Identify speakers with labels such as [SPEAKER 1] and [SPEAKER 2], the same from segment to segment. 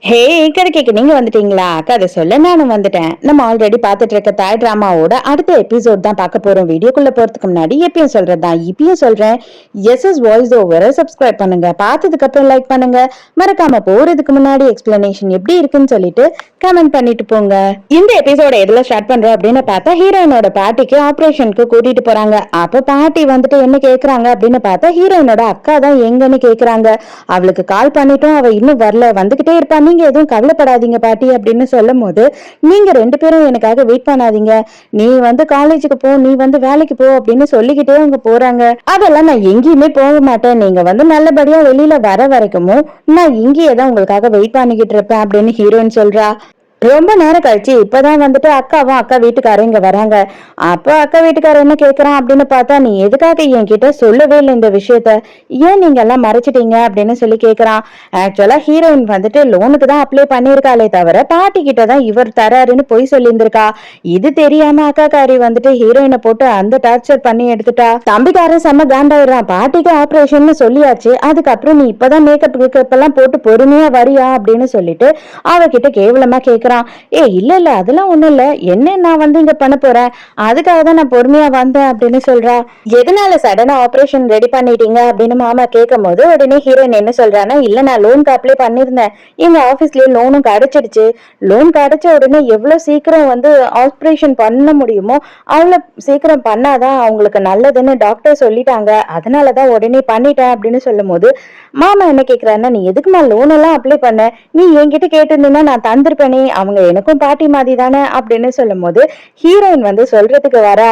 [SPEAKER 1] ஹே கதை கேட்க நீங்க வந்துட்டீங்களா? கதை சொல்ல நானும் வந்துட்டேன். நம்ம ஆல்ரெடி பார்த்துட்டு இருக்க தாய் டிராமாவோட அடுத்த எபிசோட் தான் பார்க்க போறோம். வீடியோக்குள்ள போறதுக்கு முன்னாடி எப்பயும் சொல்றதுதான் இப்பயும் சொல்றேன். எஸ்எஸ் வாய்ஸ் ஓவரை சப்ஸ்கிரைப் பண்ணுங்க. பார்த்ததுக்கு அப்புறம் லைக் பண்ணுங்க. மறக்காம போறதுக்கு முன்னாடி எக்ஸ்பிளனேஷன் எப்படி இருக்குன்னு சொல்லிட்டு கமெண்ட் பண்ணிட்டு போங்க. இந்த எபிசோட எதுல ஸ்டார்ட் பண்றோம் அப்படின்னு பார்த்தா ஹீரோயினோட பாட்டிக்கு ஆபரேஷனுக்கு கூட்டிட்டு போறாங்க. அப்ப பாட்டி வந்துட்டு என்ன கேக்குறாங்க அப்படின்னு பார்த்தா ஹீரோயினோட அக்கா தான் எங்கன்னு கேக்குறாங்க. அவளுக்கு கால் பண்ணிட்டோம், அவ இன்னும் வரல, வந்துகிட்டே இருப்பா, நீங்க எதுவும் கவலைப்படாதீங்க பாட்டி அப்படின்னு சொல்லும் போது, நீங்க 2 பேரும் எனக்காக வெயிட் பண்ணாதீங்க, நீ வந்து காலேஜுக்கு போ, நீ வந்து வேலைக்கு போ அப்படின்னு சொல்லிக்கிட்டே அவங்க போறாங்க. அதெல்லாம் நான் எங்கேயுமே போக மாட்டேன், நீங்க வந்து நல்லபடியா வெளியில வர வரைக்கும் நான் இங்கேயே தான் உங்களுக்காக வெயிட் பண்ணிக்கிட்டு இருப்பேன் அப்படின்னு ஹீரோயின் சொல்றா. ரொம்ப நேரம் கழிச்சு இப்பதான் வந்துட்டு அக்காவும் அக்கா வீட்டுக்காரரும் இங்க வராங்க. அப்ப அக்கா வீட்டுக்காரர் என்ன கேக்குறான் அப்படின்னு பார்த்தா, நீ எதுக்காக என்கிட்ட சொல்லவே இல்லை இந்த விஷயத்த, ஏன் நீங்க எல்லாம் மறைச்சிட்டீங்க அப்படின்னு சொல்லி கேக்குறான். ஆக்சுவலா ஹீரோயின் வந்துட்டு லோனுக்கு தான் அப்ளை பண்ணிருக்காளே தவிர பாட்டி கிட்டதான் இவர் தராருன்னு பொய் சொல்லியிருந்திருக்கா. இது தெரியாம அக்காக்காரி வந்துட்டு ஹீரோயினை போட்டு அந்த டார்ச்சர் பண்ணி எடுத்துட்டா. தம்பிக்காரன் செம்ம காண்டாயிடுறான். பாட்டிக்கு ஆபரேஷன் சொல்லியாச்சு, அதுக்கப்புறம் நீ இப்பதான் மேக்கப் எல்லாம் போட்டு பொறுமையா வரியா அப்படின்னு சொல்லிட்டு அவகிட்ட கேவலமா கேக்குறான். ஏ இல்ல இல்ல அதெல்லாம் ஒண்ணும் இல்ல, என்ன நான் வந்து இங்க பண்ண போறேன், அதுக்காக தான் நான் பொறுமையா வந்தேன் அப்படின்னு சொல்றா. எதனால சடனா ஆபரேஷன் ரெடி பண்ணிட்டீங்க அப்படின்னு மாமா கேட்கும் போது உடனே ஹீரோயின் என்ன சொல்றான்னா, இல்ல நான் லோனுக்கு அப்ளை பண்ணிருந்தேன், எங்க ஆபீஸ்லயே லோனும் கிடைச்சிடுச்சு, லோன் கிடைச்ச உடனே எவ்வளவு சீக்கிரம் வந்து ஆபரேஷன் பண்ண முடியுமோ அவ்வளவு சீக்கிரம் பண்ணாதான் அவங்களுக்கு நல்லதுன்னு டாக்டர் சொல்லிட்டாங்க, அதனாலதான் உடனே பண்ணிட்டேன் அப்படின்னு சொல்லும் போது மாமா என்ன கேக்குறாருன்னா, நீ எதுக்குமா லோன் எல்லாம் அப்ளை பண்ண, நீ என்கிட்ட கேட்டிருந்தீங்கன்னா நான் தந்திருப்பேனே, அவங்க எனக்கும் பாட்டி மாதிரி தானே அப்படின்னு சொல்லும் போது ஹீரோயின் வந்து சொல்றதுக்கு வரா.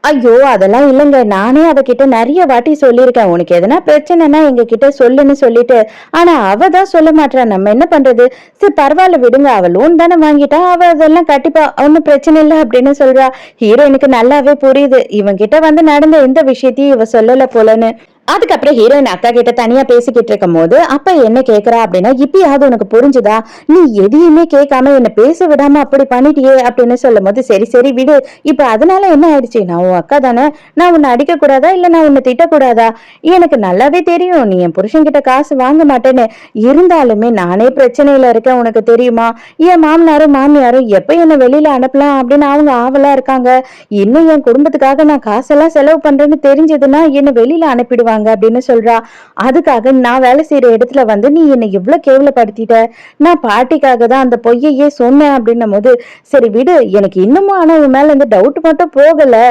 [SPEAKER 1] ஐயோ அதெல்லாம் இல்லைங்க, நானே அவகிட்ட நிறைய வாட்டி சொல்லியிருக்கேன், உனக்கு எதனா பிரச்சனைனா எங்க கிட்ட சொல்லுன்னு சொல்லிட்டு, ஆனா அவ தான் சொல்ல மாட்டா, நம்ம என்ன பண்றது, சரி பரவாயில்ல விடுங்க, அவ லோன் தானே வாங்கிட்டா, அவ அதெல்லாம் கண்டிப்பா ஒன்னும் பிரச்சனை இல்லை அப்படின்னு சொல்றா. ஹீரோயினுக்கு நல்லாவே புரியுது இவன் கிட்ட வந்து நடந்த எந்த விஷயத்தையும் இவ சொல்லல போலன்னு. அதுக்கப்புறம் ஹீரோயின் அக்கா கிட்ட தனியா பேசிக்கிட்டு இருக்கும் போது அப்ப என்ன கேக்குறா அப்படின்னா, இப்பயாவது உனக்கு புரிஞ்சுதா, நீ எதையுமே கேட்காம என்ன பேச விடாம அப்படி பண்ணிட்டியே அப்படின்னு சொல்லும் போது, சரி சரி விடு, இப்ப அதனால என்ன ஆயிடுச்சு, நான் உன் அக்கா தானே, நான் உன்னை அடிக்க கூடாதா இல்ல நான் உன்னை திட்டக்கூடாதா, எனக்கு நல்லாவே தெரியும் நீ என் புருஷன் கிட்ட காசு வாங்க மாட்டேன்னு, இருந்தாலுமே நானே பிரச்சனையில இருக்கேன் உனக்கு தெரியுமா, என் மாமனாரும் மாமியாரும் எப்ப என்ன வெளியில அனுப்பலாம் அப்படின்னு அவங்க ஆவலா இருக்காங்க, இன்னும் என் குடும்பத்துக்காக நான் காசெல்லாம் செலவு பண்றேன்னு தெரிஞ்சதுன்னா என்ன வெளியில அனுப்பிடுவாங்க அப்படின்னு சொல்றா. அதுக்காக நான் வேலை செய்யற இடத்துல வந்து நீ என்னை எவ்வளவு கேவலப்படுத்திட்ட, நான் பாட்டிக்காக தான் அந்த பொய்யையே சொன்னேன் அப்படின்னும் போது, சரி விடு, எனக்கு இன்னமும் ஆனா உன் மேல இந்த டவுட் மட்டும் போகல,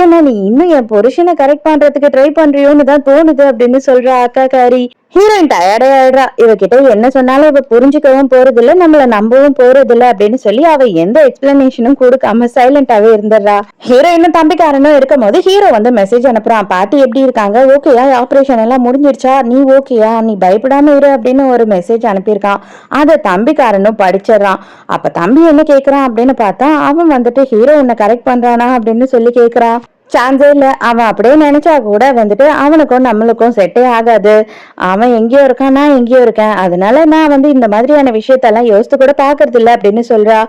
[SPEAKER 1] ஏன்னா நீ இன்னும் என் புருஷனை கரெக்ட் பண்றதுக்கு ட்ரை பண்றியோன்னு தான் தோணுது அப்படின்னு சொல்றா அக்கா காரி. ஹீரோயின் டயர்டே ஆயிடுறா, இவகிட்ட என்ன சொன்னாலும் இவ புரிஞ்சுக்கவும் போறது இல்ல, நம்மள நம்பவும் போறது இல்ல அப்படின்னு சொல்லி அவ எந்த எக்ஸ்பிளனேஷனும் கொடுக்காம சைலண்டாவே இருந்துடுறா. ஹீரோயினும் தம்பிக்காரனும் இருக்கும் போது ஹீரோ வந்து மெசேஜ் அனுப்புறான், பாட்டி எப்படி இருக்காங்க, ஓகேயா, ஆபரேஷன் எல்லாம் முடிஞ்சிருச்சா, நீ ஓகேயா, நீ பயப்படாம இரு அப்படின்னு ஒரு மெசேஜ் அனுப்பியிருக்கான். அத தம்பிக்காரனும் படிச்சிடறான். அப்ப தம்பி என்ன கேக்குறான் அப்படின்னு பார்த்தா, அவன் வந்துட்டு ஹீரோ உன்னை கரெக்ட் பண்றானா அப்படின்னு சொல்லி கேக்குறான். சான்ஸே இல்ல, அவன் அப்படியே நினைச்சா கூட வந்துட்டு அவனுக்கும் நம்மளுக்கும் செட்டே ஆகாது, அவன் எங்கேயோ இருக்கான், நான் எங்கேயோ இருக்கேன், அதனால நான் வந்து இந்த மாதிரியான விஷயத்தெல்லாம் யோசித்து கூட பாக்குறது இல்ல அப்படின்னு சொல்றா.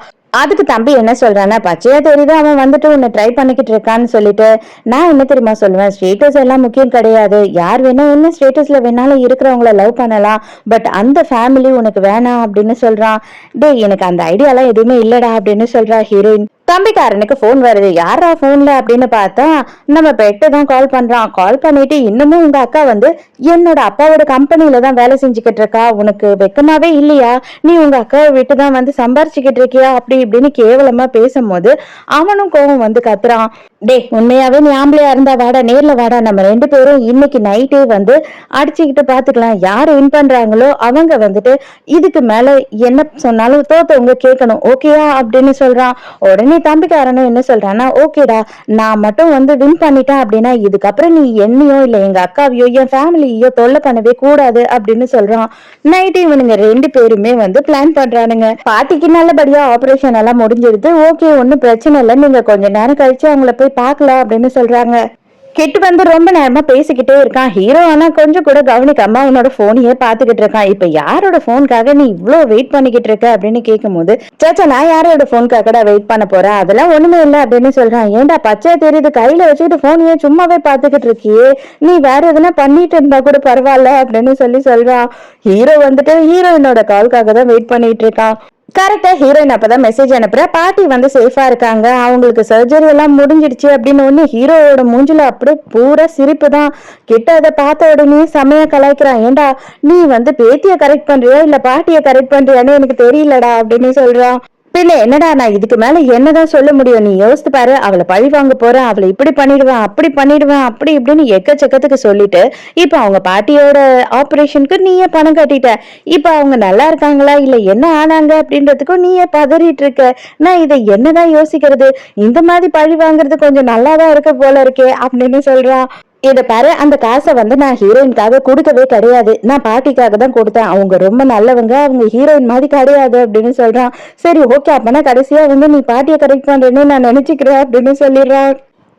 [SPEAKER 1] அதுக்கு தம்பி என்ன சொல்றான்னா, பச்சையா தெரியுது அவன் வந்துட்டு உன்னை ட்ரை பண்ணிக்கிட்டு இருக்கான்னு சொல்லிட்டு, நான் என்ன தெரியுமா சொல்லுவேன், ஸ்டேட்டஸ் எல்லாம் முக்கியம் கிடையாது, யார் வேணா என்ன ஸ்டேட்டஸ்ல வேணாலும் இருக்கிறவங்கள லவ் பண்ணலாம், பட் அந்த ஃபேமிலி உனக்கு வேணாம் அப்படின்னு சொல்றான். டே எனக்கு அந்த ஐடியாலாம் எதுவுமே இல்லடா அப்படின்னு சொல்றா ஹீரோயின். தம்பிக்காரனுக்கு போன் வருது, யாரா போன்ல அப்படின்னு பார்த்தா நம்ம பெட்டு தான் கால் பண்றான். கால் பண்ணிட்டு, இன்னமும் உங்க அக்கா வந்து என்னோட அப்பாவோட கம்பெனில தான் வேலை செஞ்சுக்கிட்டு இருக்கா, உனக்கு வெக்கமாவே இல்லையா, நீ உங்க அக்காவை விட்டு தான் வந்து சம்பாரிச்சுக்கிட்டு இருக்கியா அப்படி இப்படின்னு கேவலமா பேசும்போது அவனும் கோவம் வந்து கத்துறான். டே உண்மையாவே நீ ஆம்பளையா இருந்தா வாடா, நேர்ல வாடா, நம்ம 2 பேரும் இன்னைக்கு நைட்டே வந்து அடிச்சுக்கிட்டு பாத்துக்கலாம், யாரு வின் பண்றாங்களோ அவங்க வந்துட்டு இதுக்கு மேல என்ன சொன்னாலும் தோத்தவங்க கேட்கணும், ஓகேயா அப்படின்னு சொல்றான். உடனே தம்பிக்காரனும் என்ன சொல்றான்னா, ஓகேடா, நான் மட்டும் வந்து வின் பண்ணிட்டேன் அப்படின்னா இதுக்கப்புறம் நீ என்னையோ இல்ல எங்க அக்காவையோ என் ஃபேமிலியோ தொல்லை பண்ணவே கூடாது அப்படின்னு சொல்றான். நைட்டு இவனுங்க 2 பேருமே வந்து பிளான் பண்றானுங்க. பாட்டிக்கு நல்லபடியா ஆபரேஷன் எல்லாம் முடிஞ்சிருது, ஓகே ஒன்னும் பிரச்சனை இல்லை, நீங்க கொஞ்ச நேரம் கழிச்சு அவங்கள போய் பார்க்கலாம் அப்படின்னு சொல்றாங்க. கிட் வந்து ரொம்ப நேரமா பேசிக்கிட்டே இருக்கான். ஹீரோ ஆனா கொஞ்சம் கூட கவனிக்காம அவனோட போனையே பாத்துக்கிட்டு இருக்கான். இப்ப யாரோட போனுக்காக நீ இவ்வளவு வெயிட் பண்ணிக்கிட்டு இருக்க அப்படின்னு கேட்கும்போது, சாச்சா நான் யாரோட போனுக்காகடா வெயிட் பண்ண போறேன், அதெல்லாம் ஒண்ணுமே இல்ல அப்படின்னு சொல்றான். ஏன்டா பச்சையா தெரியுது, கையில வச்சுக்கிட்டு போனையே சும்மாவே பாத்துக்கிட்டு இருக்கியே, நீ வேற எதுனா பண்ணிட்டு இருந்தா கூட பரவாயில்ல அப்படின்னு சொல்றான். ஹீரோ வந்துட்டு ஹீரோயினோட கால்காக தான் வெயிட் பண்ணிட்டு இருக்கான். கரெக்டா ஹீரோயின் அப்பதான் மெசேஜ் அனுப்புற, பாட்டி வந்து சேஃபா இருக்காங்க, அவங்களுக்கு சர்ஜரி எல்லாம் முடிஞ்சிடுச்சு அப்படின்னு ஒண்ணு. ஹீரோவோட மூஞ்சில அப்படியே பூரா சிரிப்பு தான். கிட்ட அதை பார்த்த உடனே செமையா கலாய்க்கிறான். ஏண்டா நீ வந்து பேத்திய கரெக்ட் பண்றியா இல்ல பாட்டிய கரெக்ட் பண்றியான்னு எனக்கு தெரியலடா அப்படின்னு சொல்றான். பின்ன என்னடா நான் இதுக்கு மேல என்னதான் சொல்ல முடியும், நீ யோசித்து பாரு, அவளை பழி வாங்க போறேன், அவளை இப்படி பண்ணிடுவேன் அப்படி பண்ணிடுவேன் அப்படி இப்படின்னு எக்கச்சக்கத்துக்கு சொல்லிட்டு இப்ப அவங்க பாட்டியோட ஆபரேஷனுக்கு நீயே பணம் கட்டிட்ட, இப்ப அவங்க நல்லா இருக்காங்களா இல்ல என்ன ஆனாங்க அப்படின்றதுக்கும் நீயே பதறிட்டு இருக்க, நான் இதை என்னதான் யோசிக்கிறது, இந்த மாதிரி பழி வாங்குறது கொஞ்சம் நல்லாதான் இருக்க போல இருக்கே அப்படின்னு சொல்றான். இத பாரு, அந்த காசை வந்து நான் ஹீரோயினுக்காக கொடுக்கவே கிடையாது, நான் பாட்டிக்காக தான் கொடுத்தேன், அவங்க ரொம்ப நல்லவங்க, அவங்க ஹீரோயின் மாதிரி கிடையாது அப்படின்னு சொல்றான். சரி ஓகே, அப்பனா கடைசியா வந்து நீ பாட்டியை கரெக்ட் பண்றேன்னு நான் நினைச்சுக்கிறேன் அப்படின்னு சொல்லிடுறான்.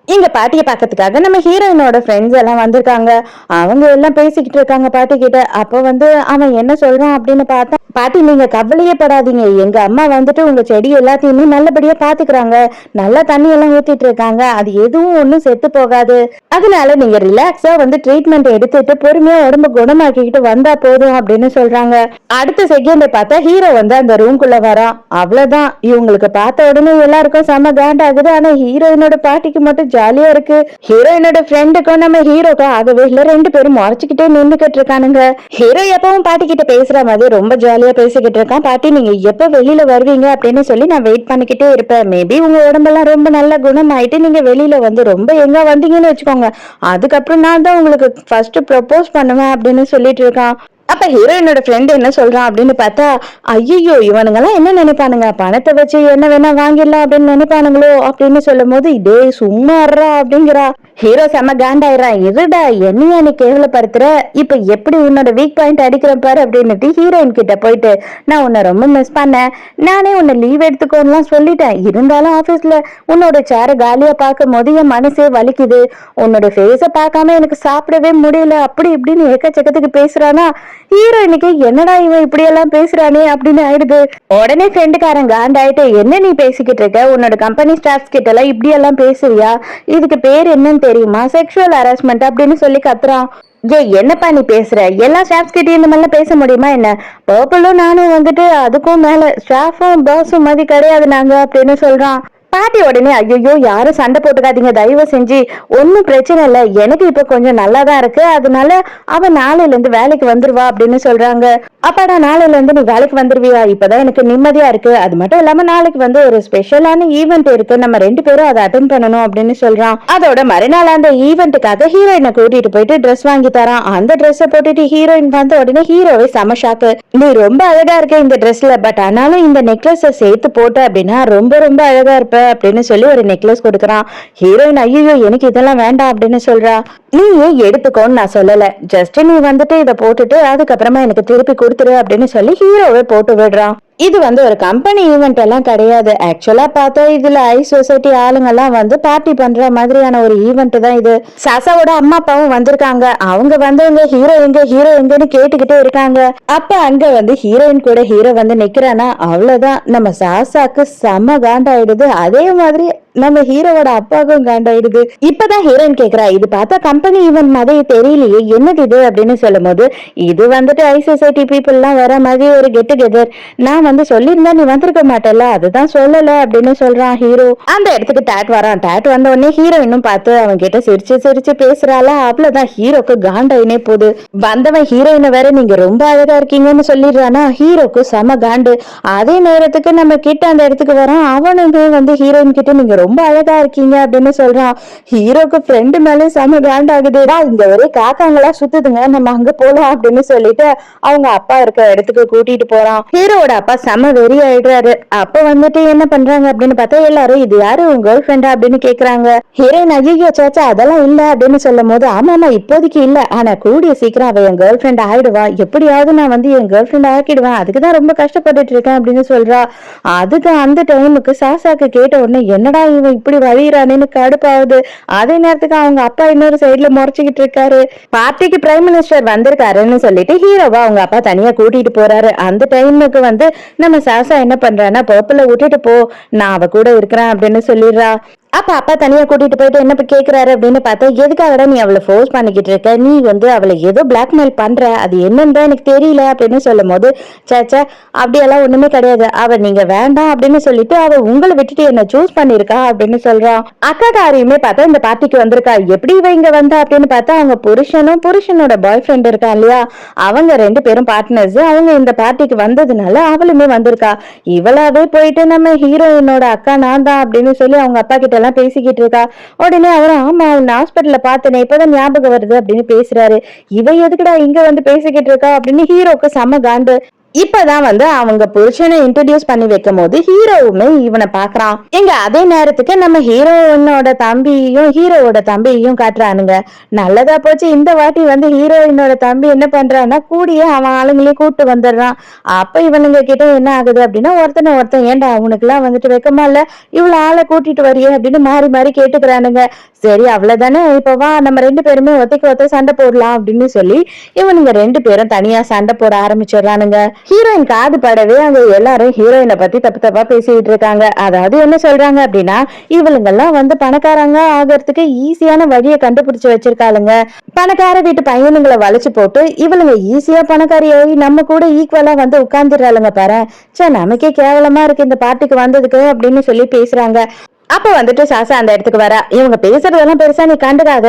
[SPEAKER 1] இங்க பாட்டியை பாக்கிறதுக்காக நம்ம ஹீரோயினோட ஃப்ரெண்ட்ஸ் எல்லாம் வந்திருக்காங்க. அவங்க எல்லாம் பேசிக்கிட்டு இருக்காங்க பாட்டி கிட்ட. அப்ப வந்து அவன் என்ன சொல்றான் அப்படின்னு பார்த்தா, பாட்டி நீங்க கவலையே படாதீங்க, எங்க அம்மா வந்துட்டு உங்க செடி எல்லாத்தையுமே நல்லபடியா பாத்துக்கிறாங்க, நல்லா தண்ணி எல்லாம் ஊத்திட்டு இருக்காங்க, அது எதுவும் ஒண்ணும் செத்து போகாது, அதனால நீங்க ரிலாக்ஸா வந்து ட்ரீட்மெண்ட் எடுத்துட்டு பொறுமையா உடம்பு குணமாக்கிக்கிட்டு வந்தா போதும் அப்படின்னு சொல்றாங்க. அடுத்த செகண்ட் பார்த்தா ஹீரோ வந்து அந்த ரூம்குள்ள வரான். அவ்வளவுதான், இவங்களுக்கு பார்த்த உடனே எல்லாருக்கும் செம காண்ட் ஆகுது. ஆனா ஹீரோயினோட பாட்டிக்கு மட்டும் ஜாலியா இருக்கு. ஹீரோயினோட ஃப்ரெண்டுக்கும் நம்ம ஹீரோக்கும் ஆகவே இல்ல, ரெண்டு பேரும் முறைச்சுக்கிட்டே நின்னுக்கிட்டு இருக்கானுங்க. ஹீரோ எப்பவும் பாட்டி கிட்ட பேசுற மாதிரி ரொம்ப ஜாலியா பேசிக்கிட்டு இருக்கான். பாட்டி நீங்க எப்ப வெளியில வருவீங்க அப்படின்னு சொல்லி நான் வெயிட் பண்ணிக்கிட்டே இருப்பேன், மேபி உங்க உடம்பெல்லாம் ரொம்ப நல்ல குணம் ஆயிட்டு நீங்க வெளியில வந்து ரொம்ப எங்க வந்தீங்கன்னு வச்சுக்கோங்க, அதுக்கப்புறம் நான் தான் உங்களுக்கு ஃபர்ஸ்ட் ப்ரப்போஸ் பண்ணுவேன் அப்படின்னு சொல்லிட்டு இருக்கான். அப்ப ஹீரோயினோட ஃப்ரெண்ட் என்ன சொல்றான் அப்படின்னு பார்த்தா, ஐயோ இவனுங்க எல்லாம் என்ன நினைப்பானுங்க, பணத்தை வச்சு என்ன வேணா வாங்கிடலாம் அப்படின்னு நினைப்பானுங்களோ அப்படின்னு சொல்லும் போது, இதே சும்மா அப்படிங்கிறா. ஹீரோ செம்ம காண்டாயிரான். இருடா என்னையா நீ கேவலப்படுத்துற, இப்ப எப்படி உன்னோட வீக் பாயிண்ட் அடிக்கிற பாரு அப்படின்னுட்டு ஹீரோயின் கிட்ட போயிட்டு, நான் உன்னை ரொம்ப மிஸ் பண்ணேன், நானே உன்னை லீவ் எடுத்துக்கோலாம் சொல்லிட்டேன், இருந்தாலும் ஆபீஸ்ல உன்னோட சேர காலியா பார்க்கும் போது என் மனசே வலிக்குது, உன்னோட ஃபேஸ பார்க்காம எனக்கு சாப்பிடவே முடியல அப்படி இப்படின்னு எக்கச்சக்கத்துக்கு பேசுறானா. ஹீரோயினுக்கு என்னடா இவன் இப்படி எல்லாம் பேசுறானே அப்படின்னு ஆயிடுது. உடனே ஃப்ரெண்டுக்காரன் காண்டாயிட்டு, என்ன நீ பேசிக்கிட்டு இருக்க, உன்னோட கம்பெனி ஸ்டாஃப்ஸ் கிட்ட எல்லாம் இப்படி எல்லாம் பேசுறியா, இதுக்கு பேர் என்னன்னு தெரியுமா, செக்ஷுவல் ஹராஸ்மெண்ட் அப்படின்னு சொல்லி கத்துறான். ஏ என்னப்பா நீ பேசுற, எல்லா ஸ்டாஃப்ஸ் கிட்டயும் இந்த மாதிரிலாம் பேச முடியுமா என்ன, பர்பிளும் நானும் வந்துட்டு அதுக்கும் மேல ஸ்டாஃபும் பாஸும் மாதிரி கிடையாது நாங்க அப்படின்னு சொல்றான். பாட்டி உடனே ஐயோ யாரும் சண்டை போட்டுக்காதீங்க தயவு செஞ்சு, ஒன்னும் பிரச்சனை இல்லை, எனக்கு இப்ப கொஞ்சம் நல்லாதான் இருக்கு, அதனால அவன் நாளையில இருந்து வேலைக்கு வந்துருவா அப்படின்னு சொல்றாங்க. அப்பாடா நாளையில இருந்து நீ வேலைக்கு வந்துருவியா, இப்பதான் எனக்கு நிம்மதியா இருக்கு, அது மட்டும் இல்லாம நாளைக்கு வந்து ஒரு ஸ்பெஷலான ஈவெண்ட் இருக்கு, நம்ம ரெண்டு பேரும் அதை அட்டென்ட் பண்ணணும் அப்படின்னு சொல்றான். அதோட மறுநாள் அந்த ஈவெண்ட்டுக்காக ஹீரோயினை கூட்டிட்டு போயிட்டு ட்ரெஸ் வாங்கி தரான். அந்த ட்ரெஸ்ஸை போட்டுட்டு ஹீரோயின் வந்த உடனே ஹீரோவே செம ஷாக்கு, நீ ரொம்ப அழகா இருக்க இந்த ட்ரெஸ்ல, பட் ஆனாலும் இந்த நெக்லஸை சேர்த்து போட்ட அப்படின்னா ரொம்ப ரொம்ப அழகா இருப்ப அப்படின்னு சொல்லி ஒரு நெக்லஸ் கொடுக்கறான். ஹீரோயின் ஐயோ எனக்கு இதெல்லாம் வேண்டாம் அப்படின்னு சொல்றா. நீ ஏன் எடுத்துக்கோன்னு நான் சொல்லல, ஜஸ்ட் நீ வந்துட்டு இதை போட்டுட்டு அதுக்கப்புறமா எனக்கு திருப்பி கொடுத்துரு அப்படின்னு சொல்லி ஹீரோவே போட்டு விடுறான். இது வந்து ஒரு கம்பெனி ஈவெண்ட் எல்லாம் கிடையாது, ஆக்சுவலா பார்த்தா இதுல ஐ சொசைட்டி ஆளுங்க எல்லாம் வந்து பார்ட்டி பண்ற மாதிரியான ஒரு ஈவெண்ட் தான் இது. சாசாவோட அம்மா அப்பாவும் வந்திருக்காங்க, அவங்க வந்தவங்க ஹீரோ எங்கன்னு கேட்டுக்கிட்டே இருக்காங்க. அப்ப அங்க வந்து ஹீரோயின் கூட ஹீரோ வந்து நிக்கிறானா, அவ்வளவுதான் நம்ம சாசாக்கு செம காண்டாயிடுது. அதே மாதிரி நம்ம ஹீரோவோட அப்பாவுக்கும் காண்டாயிடுது. இப்பதான் ஹீரோயின் கேக்குறா, இது பார்த்தா கம்பெனி ஈவெண்ட் மாதிரி தெரியலையே என்னது இது அப்படின்னு சொல்லும் போது, இது வந்துட்டு ஐ சொசைட்டி பீப்புள் எல்லாம் வர மாதிரி ஒரு கெட் டுகெதர், நான் வந்து சொல்லியிருந்தா நீ வந்திருக்க மாட்டல, அதுதான் சொல்லல அப்படின்னு சொல்றான் ஹீரோ. அந்த இடத்துக்கு டேட் வரான். டேட் வந்த உடனே ஹீரோயினும் பார்த்து அவன் கிட்ட சிரிச்சு சிரிச்சு பேசுறாளா, அவ்வளவுதான் ஹீரோக்கு காண்டாயினே போகுது. வந்தவன் ஹீரோயினை வேற நீங்க ரொம்ப அழகா இருக்கீங்கன்னு சொல்லிடுறானா, ஹீரோக்கு செம காண்டு. அதே நேரத்துக்கு நம்ம கிட்ட அந்த இடத்துக்கு வரான், அவனுமே வந்து ஹீரோயின் கிட்ட நீங்க ரொம்ப அழகா இருக்கீங்க அப்படின்னு சொல்றான். ஹீரோக்கு ஃப்ரெண்டு மேலே செம காண்டாகுதுடா, இங்க ஒரே காக்காங்களா சுத்துதுங்க, நம்ம அங்க போலாம் அப்படின்னு சொல்லிட்டு அவங்க அப்பா இருக்க இடத்துக்கு கூட்டிட்டு போறான். ஹீரோவோட அப்பா செம வெறி ஆயிடுறாரு. அப்ப வந்துட்டு என்ன பண்றாங்க அப்படின்னு பார்த்தா எல்லாரும் இது யாரு உங்க கேர்ள் ஃப்ரெண்டா அப்படின்னு கேக்குறாங்க. ஹீரோயின் ஐயோ சேச்சா அதெல்லாம் இல்ல அப்படின்னு சொல்லும் போது ஆமா இப்போதைக்கு இல்ல, ஆனா கூடிய சீக்கிரம் அவ என் கேர்ள் ஃப்ரெண்ட் ஆயிடுவா, எப்படியாவது நான் வந்து என் கேர்ள் ஃப்ரெண்ட் ஆக்கிடுவேன், அதுக்குதான் ரொம்ப கஷ்டப்பட்டுட்டு இருக்கேன் அப்படின்னு சொல்றா. அதுக்கு அந்த டைமுக்கு சாசாக்கு கேட்ட உடனே என்னடா இவன் இப்படி வழியிறானேன்னு கடுப்பாகுது. அதே நேரத்துக்கு அவங்க அப்பா இன்னொரு சைடுல முறைச்சுக்கிட்டு இருக்காரு. பார்ட்டிக்கு பிரைம் மினிஸ்டர் வந்திருக்காருன்னு சொல்லிட்டு ஹீரோவா அவங்க அப்பா தனியா கூட்டிட்டு போறாரு. அந்த டைமுக்கு வந்து நம்ம சாசா என்ன பண்றான்னா பர்பிள விட்டுட்டு போ, நான் அவ கூட இருக்கிறேன் அப்படின்னு சொல்லிடுறா. அப்ப அப்பா தனியா கூட்டிட்டு போயிட்டு என்ன கேக்குறாரு அப்படின்னு பார்த்தா எதுக்காக நீ அவளை ஃபோர்ஸ் பண்ணிக்கிட்டு இருக்க, நீ வந்து அவளை ஏதோ பிளாக்மெயில் பண்ற, அது என்னன்னு எனக்கு தெரியல அப்படின்னு சொல்லும் போது சேச்சா அப்படியெல்லாம் ஒண்ணுமே கிடையாது, அவ நீங்க வேண்டாம் அப்படின்னு சொல்லிட்டு அவ உங்களை விட்டுட்டு என்ன சூஸ் பண்ணிருக்கா அப்படின்னு சொல்றான். அக்கா காரியுமே பார்த்தா இந்த பார்ட்டிக்கு வந்திருக்கா. எப்படி இவ இங்க வந்தா அப்படின்னு பார்த்தா அவங்க புருஷனோட பாய் ஃப்ரெண்ட் இருக்கா இல்லையா, அவங்க 2 பேரும் பார்ட்னர்ஸ். அவங்க இந்த பார்ட்டிக்கு வந்ததுனால அவளுமே வந்திருக்கா. இவளாவே போயிட்டு நம்ம ஹீரோயினோட அக்கா நான் தான் அப்படின்னு சொல்லி அவங்க அப்பா கிட்ட பேசிக்கிட்டு இருக்கா. உடனே அவரும் ஆமா உன்னை ஹாஸ்பிட்டல்ல பார்த்தனே இப்பதான் ஞாபகம் வருது அப்படின்னு பேசுறாரு. இவ எதுக்குடா இங்க வந்து பேசிக்கிட்டு இருக்கா அப்படின்னு ஹீரோக்கு செம காண்டு. இப்பதான் வந்து அவங்க புருஷனை இன்ட்ரோடியூஸ் பண்ணி வைக்கும் போது ஹீரோவுமே இவனை பாக்குறான். எங்க அதே நேரத்துக்கு நம்ம ஹீரோயினோட தம்பியையும் காட்டுறானுங்க. நல்லதா போச்சு, இந்த வாட்டி வந்து ஹீரோயினோட தம்பி என்ன பண்றான்னா கூடிய அவன் ஆளுங்களையும் கூட்டு வந்துடுறான். அப்ப இவனுங்க கிட்ட என்ன ஆகுது அப்படின்னா ஒருத்தன் ஏன்டா அவனுக்கு எல்லாம் வந்துட்டு வைக்கமா இல்ல, இவ்வளவு ஆளை கூட்டிட்டு வரியே அப்படின்னு மாறி மாறி கேட்டுக்கிறானுங்க. சரி அவ்வளவுதானே, இப்ப வா நம்ம 2 பேருமே ஒத்தைக்கு சண்டை போடலாம் அப்படின்னு சொல்லி இவனுங்க 2 பேரும் தனியா சண்டை போட ஆரம்பிச்சிடறானுங்க. ஹீரோயின் காது படவே அங்க எல்லாரும் ஹீரோயினை பத்தி தப்பு தப்பா பேசிட்டு இருக்காங்க. அதாவது என்ன சொல்றாங்க அப்படின்னா இவளுங்க எல்லாம் வந்து பணக்காரங்க ஆகிறதுக்கு ஈஸியான வழியை கண்டுபிடிச்சு வச்சிருக்காளுங்க, பணக்கார வீட்டு பையனுங்களை வளைச்சு போட்டு இவளுங்க ஈஸியா பணக்காரியாகி நம்ம கூட ஈக்குவலா வந்து உட்கார்ந்துடுறாளுங்க பாரு, சே நமக்கே கேவலமா இருக்கு இந்த பார்ட்டிக்கு வந்ததுக்கு அப்படின்னு சொல்லி பேசுறாங்க. அப்ப வந்துட்டு சாசா அந்த இடத்துக்கு வர இவங்க பேசுறதெல்லாம் பெருசா நீ கண்டுக்காத,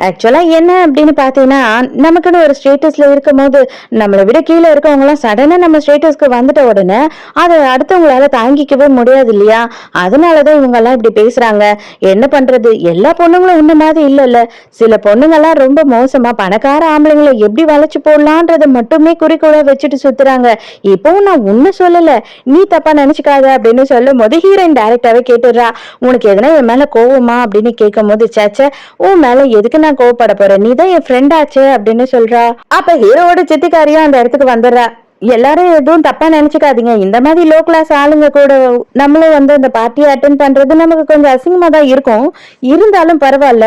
[SPEAKER 1] ஆக்சுவலா என்ன அப்படின்னு பாத்தீங்கன்னா நமக்குன்னு ஒரு ஸ்டேட்டஸ்ல இருக்கும் போது நம்மளை விட கீழே இருக்கவங்க எல்லாம் சடனா நம்ம ஸ்டேட்டஸ்க்கு வந்துட்ட உடனே அதை அடுத்தவங்களால தாங்கிக்கவே முடியாது இல்லையா, அதனாலதான் இவங்க எல்லாம் இப்படி பேசுறாங்க. என்ன பண்றது, எல்லா பொண்ணுங்களும் உன்ன மாதிரி இல்ல, சில பொண்ணுங்கெல்லாம் ரொம்ப மோசமா பணக்கார ஆம்பளைங்களை எப்படி வளைச்சு போடலான்றத மட்டுமே குறிக்கோளா வச்சுட்டு சுத்துறாங்க. இப்பவும் நான் உன்ன சொல்லல, நீ தப்பா நினைச்சுக்காத அப்படின்னு சொல்லும் போது ஹீரோயின் டைரக்டாவே கேட்டுடுறா உனக்கு எதனா என் மேல கோவமா அப்படின்னு கேட்கும் போது சேச்ச உன் மேல எதுக்கு நான் கோவப்பட போறேன், நீதான் என் ஃப்ரெண்ட் ஆச்சு அப்படின்னு சொல்றா. அப்ப ஹீரோவோட சித்திக்காரியும் அந்த இடத்துக்கு வந்துடுறா. எல்லாரும் எதுவும் தப்பா நினைச்சுக்காதீங்க, இந்த மாதிரி லோ கிளாஸ் ஆளுங்க கூட நம்மளும் வந்து அந்த பார்ட்டியை அட்டென்ட் பண்றது நமக்கு கொஞ்சம் அசிங்கமா தான் இருக்கும், இருந்தாலும் பரவாயில்ல,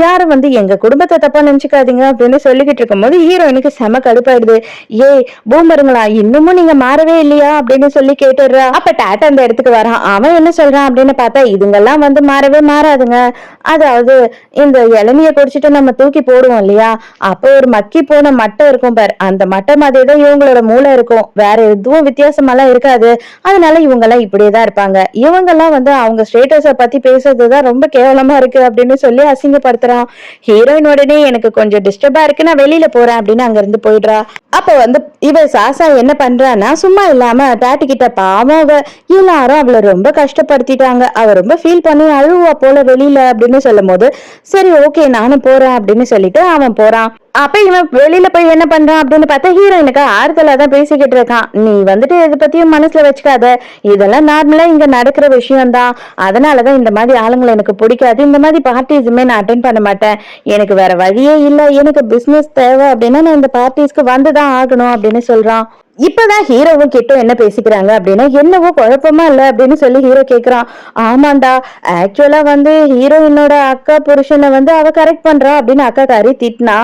[SPEAKER 1] யாரும் வந்து எங்க குடும்பத்தை தப்பா நினைச்சுக்காதீங்க அப்படின்னு சொல்லிக்கிட்டு இருக்கும் போது ஹீரோயினுக்கு செம கடுப்பாயிடுது. ஏய் பூமருங்களா இன்னமும் நீங்க மாறவே இல்லையா அப்படின்னு சொல்லி கேட்டுடுறா. அப்ப டாட்டா அந்த இடத்துக்கு வரான். அவன் என்ன சொல்றான் அப்படின்னு பார்த்தா இதுங்கெல்லாம் வந்து மாறவே மாறாதுங்க, அதாவது இந்த இளநிய குடிச்சிட்டு நம்ம தூக்கி போடுவோம் இல்லையா, அப்போ ஒரு மக்கி போன மட்டை இருக்கும் பாரு, அந்த மட்டை மாதிரி தான் இவங்களோட மூளை இருக்கும், வேற எதுவும் வித்தியாசமெல்லாம் இருக்காது, அதனால இவங்க எல்லாம் இப்படியேதான் இருப்பாங்க, இவங்க எல்லாம் வந்து அவங்க ஸ்டேட்டஸ பத்தி பேசுறதுதான் ரொம்ப கேவலமா இருக்கு அப்படின்னு சொல்லி அசிங்கப்படுத்துறான். ஹீரோயின் உடனே எனக்கு கொஞ்சம் டிஸ்டர்பா இருக்கு, நான் வெளியில போறேன் அப்படின்னு அங்க இருந்து போயிடுறா. அப்ப வந்து இவ சாசா என்ன பண்றான்னா சும்மா இல்லாம டாட்டி கிட்ட பாவம் அவ எல்லாரும் அவளை ரொம்ப கஷ்டப்படுத்திட்டாங்க, அவ ரொம்ப ஃபீல் பண்ணி அழுவா போல வெளியில அப்படின்னு சொல்லும் போது சரி ஓகே நானும் போறேன் அப்படின்னு சொல்லிட்டு அவன் போறான். அப்ப இவன் வெளியில போய் என்ன பண்றான் அப்படின்னு பார்த்தா ஹீரோயினுக்கு ஆறுதலா தான் பேசிக்கிட்டு இருக்கான். நீ வந்துட்டு எதை பத்தியும் மனசுல வச்சுக்காத, இதெல்லாம் நார்மலா இங்க நடக்கிற விஷயம் தான், அதனாலதான் இந்த மாதிரி ஆளுங்களை எனக்கு பிடிக்காது, இந்த மாதிரி பார்ட்டிஸுமே நான் அட்டென்ட் பண்ண மாட்டேன், எனக்கு வேற வழியே இல்லை, எனக்கு பிசினஸ் தேவை அப்படின்னா நான் இந்த பார்ட்டிஸ்க்கு வந்துதான் ஆகணும் அப்படின்னு சொல்றான். இப்பதான் ஹீரோவும் கிட்டும் என்ன பேசிக்கிறாங்க அப்படின்னா என்னவோ குழப்பமா இல்ல அப்படின்னு சொல்லி ஹீரோ கேக்குறான். ஆமாண்டா, ஆக்சுவலா வந்து ஹீரோயினோட அக்கா புருஷனை வந்து அவ கரெக்ட் பண்றா அப்படின்னு அக்கா காரி திட்டினா,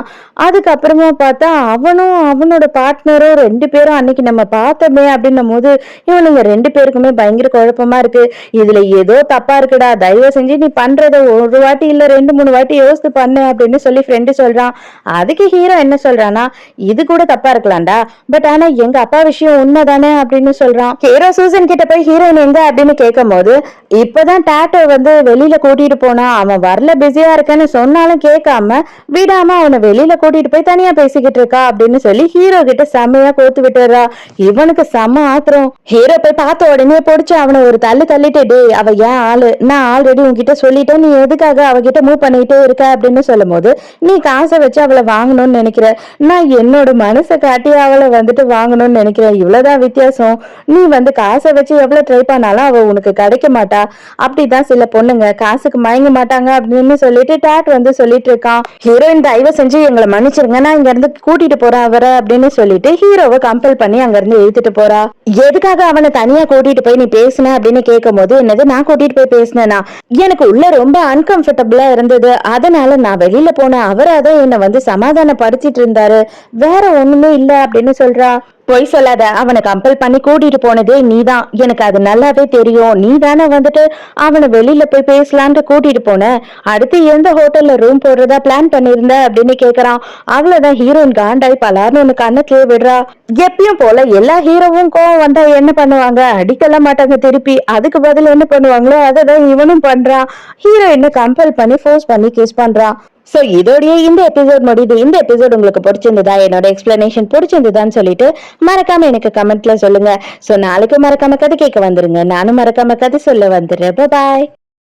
[SPEAKER 1] அதுக்கப்புறமா பார்த்தா அவனும் அவனோட பார்ட்னரும் 2 பேரும் அன்னைக்கு நம்ம பார்த்தோமே அப்படின்னும் போது இவனுங்க 2 பேருக்குமே பயங்கர குழப்பமா இருக்கு, இதுல ஏதோ தப்பா இருக்குடா, தயவு செஞ்சு நீ பண்றத ஒரு வாட்டி இல்ல 2-3 வாட்டி யோசித்து பண்ணு அப்படின்னு சொல்லி ஃப்ரெண்டு சொல்றான். அதுக்கு ஹீரோ என்ன சொல்றானா இது கூட தப்பா இருக்கலாம்டா, பட் ஆனா எங்க அப்பா விஷயம் உண்மைதானே அப்படின்னு சொல்றான். ஹீரோ சூசன் கிட்ட போய் ஹீரோயின் எங்க அப்படின்னு கேட்கும் போது இப்பதான் டாட்டோ வந்து வெளியில கூட்டிட்டு போனா, அவன் வரல பிஸியா இருக்கேன்னு சொன்னாலும் கேட்காம விடாம அவனை வெளியில கூட்டிட்டு போய் தனியா பேசிக்கிட்டு இருக்கா அப்படின்னு சொல்லி ஹீரோ கிட்ட செம்மையா கோத்து விட்டுறா. இவனுக்கு செம்ம ஆத்திரம். ஹீரோ போய் பார்த்த உடனே பொடிச்சு அவனை ஒரு தள்ளிட்டு டே அவ ஏன் ஆளு, நான் ஆல்ரெடி உன்கிட்ட சொல்லிட்டேன், நீ எதுக்காக அவகிட்ட மூவ் பண்ணிட்டே இருக்க அப்படின்னு சொல்லும் போது நீ காசை வச்சு அவளை வாங்கணும்னு நினைக்கிற, நான் என்னோட மனசை காட்டி அவளை வந்துட்டு வாங்கணும்னு கிடைக்கும்னு நினைக்கிறேன், இவ்வளவுதான் வித்தியாசம். நீ வந்து காசை வச்சு எவ்வளவு ட்ரை பண்ணாலும் அவ உனக்கு கிடைக்க மாட்டா. அப்படிதான் சில பொண்ணுங்க காசுக்கு மயங்க மாட்டாங்க அப்படின்னு சொல்லிட்டு டாட் வந்து சொல்லிட்டு இருக்கான். ஹீரோயின் தயவு செஞ்சு எங்களை மன்னிச்சிருங்க, நான் இங்க இருந்து கூட்டிட்டு போறேன் அவரை அப்படின்னு சொல்லிட்டு ஹீரோவை கம்பல் பண்ணி அங்க இருந்து இழுத்துட்டு போறா. எதுக்காக அவனை தனியா கூட்டிட்டு போய் நீ பேசுன அப்படின்னு கேட்கும் போது, என்னது நான் கூட்டிட்டு போய் பேசினேனா, எனக்கு உள்ள ரொம்ப அன்கம்ஃபர்டபுளா இருந்தது, அதனால நான் வெளியில போனேன். அவர் அதை என்ன வந்து சமாதானப்படுத்திட்டு இருந்தாரு, வேற ஒண்ணுமே இல்ல அப்படின்னு சொல்றா. பொய் சொல்லாத, அவனை கம்பல் பண்ணி கூட்டிட்டு போனதே நீதான், எனக்கு அது நல்லாவே தெரியும். நீ தானே வந்துட்டு அவனை வெளியில போய் பேசலான்ட்டு கூட்டிட்டு போன. அடுத்து எந்த ஹோட்டல்ல ரூம் போடுறதா பிளான் பண்ணிருந்த அப்படின்னு கேக்குறான். அவ்வளவுதான் ஹீரோயின் காண்டாய் பலார்னு ஒண்ணு கண்ணத்திலே விடுறா. எப்பயும் போல எல்லா ஹீரோவும் கோவம் வந்தா என்ன பண்ணுவாங்க, அடிக்கலாம் மாட்டாங்க திருப்பி. அதுக்கு பதில் என்ன பண்ணுவாங்களோ அததான் இவனும் பண்றான். ஹீரோயினை கம்பல் பண்ணி ஃபோர்ஸ் பண்ணி கிஸ் பண்றான். சோ இதோடய இந்த எபிசோட் முடியுது. இந்த எபிசோட் உங்களுக்கு பிடிச்சிருந்ததா, என்னோட எக்ஸ்பிளனேஷன் பிடிச்சிருந்ததான்னு சொல்லிட்டு மறக்காம எனக்கு கமெண்ட்ல சொல்லுங்க. சோ நாளைக்கு மறக்காம கதை கேட்க வந்துருங்க. நானும் மறக்காம கதை சொல்ல வந்துடுறேன். பாய்.